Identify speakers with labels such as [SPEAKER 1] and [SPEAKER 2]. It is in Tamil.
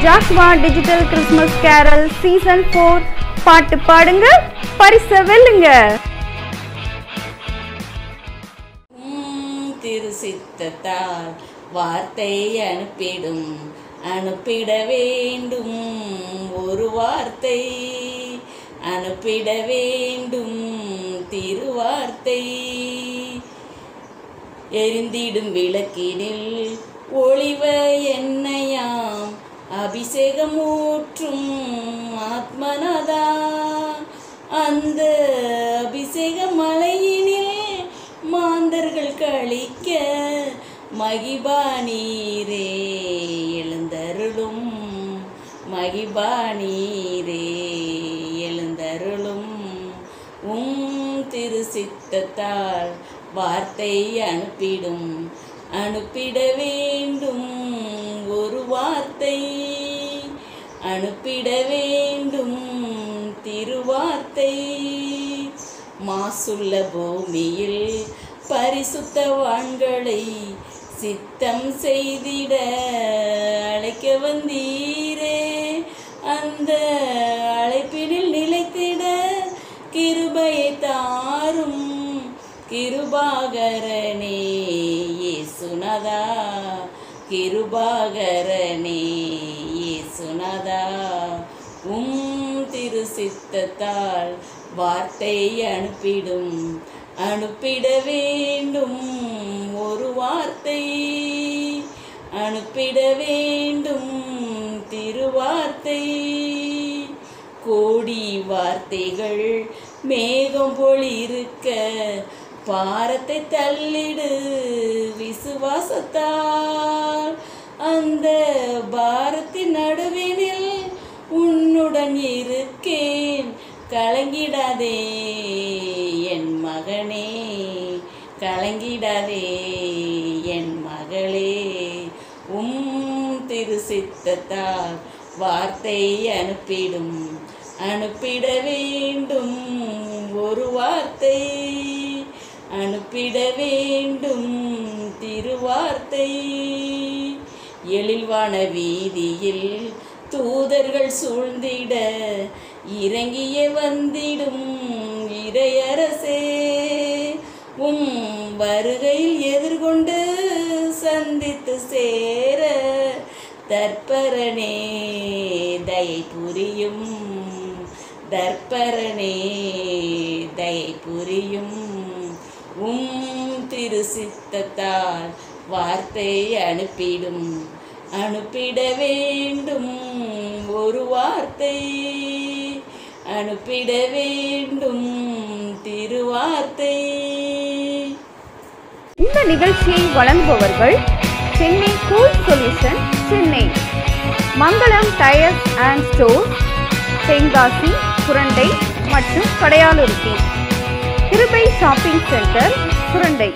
[SPEAKER 1] ஜாக்வா டிஜிட்டல் கிறிஸ்மஸ் கேரல் சீசன் 4 பாட்டு பாடுங்க, பரிசை வெல்லுங்க.
[SPEAKER 2] திரு சித்தத்தால் வார்த்தை அனுப்பிடும், அனுப்பிட வேண்டும் ஒரு வார்த்தை, அனுப்பிட வேண்டும் திருவார்த்தை. எரிந்திடும் விளக்கினில் ஒளிவ எண்ணெயாம் அபிஷேகம் ஊற்றும் ஆத்மநாதா, அந்த அபிஷேக மலையினில் மாந்தர்கள் கழிக்க மகிபா நீரே எழுந்தருளும், மகிபா நீரே எழுந்தருளும். திரு சித்தத்தால் வார்த்தை அனுப்பிடும், அனுப்பிட வேண்டும் ஒரு வார்த்தை, அனுப்பிட வேண்டும் திருவார்த்தை. மாசுள்ள பூமியில் பரிசுத்தவான்களை சித்தம் செய்திட அழைக்க வந்தீரே, அந்த அழைப்பினில் நிலைத்திட கிருபையை தாரும் கிருபாகரனே இயேசுநாதா, கிருபாகரனே இயேசுநாதா. திரு சித்தத்தால் வார்த்தை அனுப்பிடும், அனுப்பிட வேண்டும் ஒரு வார்த்தை, அனுப்பிட வேண்டும் திருவார்த்தை. கோடி வார்த்தைகள் மேகம் போல் இருக்க பாரத்தை தள்ளிடு விசுவாசத்தால், அந்த பாரத்தின் நடுவினில் உன்னுடன் இருக்கேன், கலங்கிடாதே என் மகனே, கலங்கிடாதே என் மகளே. திரு சித்தத்தால் வார்த்தை அனுப்பிடும், அனுப்பிட வேண்டும் ஒரு வார்த்தை, அனுப்பிட வேண்டும் திருவார்த்தை. எழில்வான வீதியில் தூதர்கள் சூழ்ந்திட இறங்கிய வந்திடும் இறையரசே, வருகையில் எதிர்கொண்டு சந்தித்து சேர தற்பரனே தயை புரியும், தற்பரனே தயை புரியும். திரு சித்தத்தால் வார்த்தை அனுப்பிடும், அனுப்பிட வேண்டும் ஒரு வார்த்தை, அனுப்பிட வேண்டும் திருவார்த்தை.
[SPEAKER 1] இந்த நிகழ்ச்சியை வழங்குபவர்கள் Chennai cool solution, Chennai Mangalam tyres and store, Tenkasi, Surandai மற்றும் கடையாலுருத்தி, கிருபை ஷாப்பிங் சென்டர், சுரண்டை.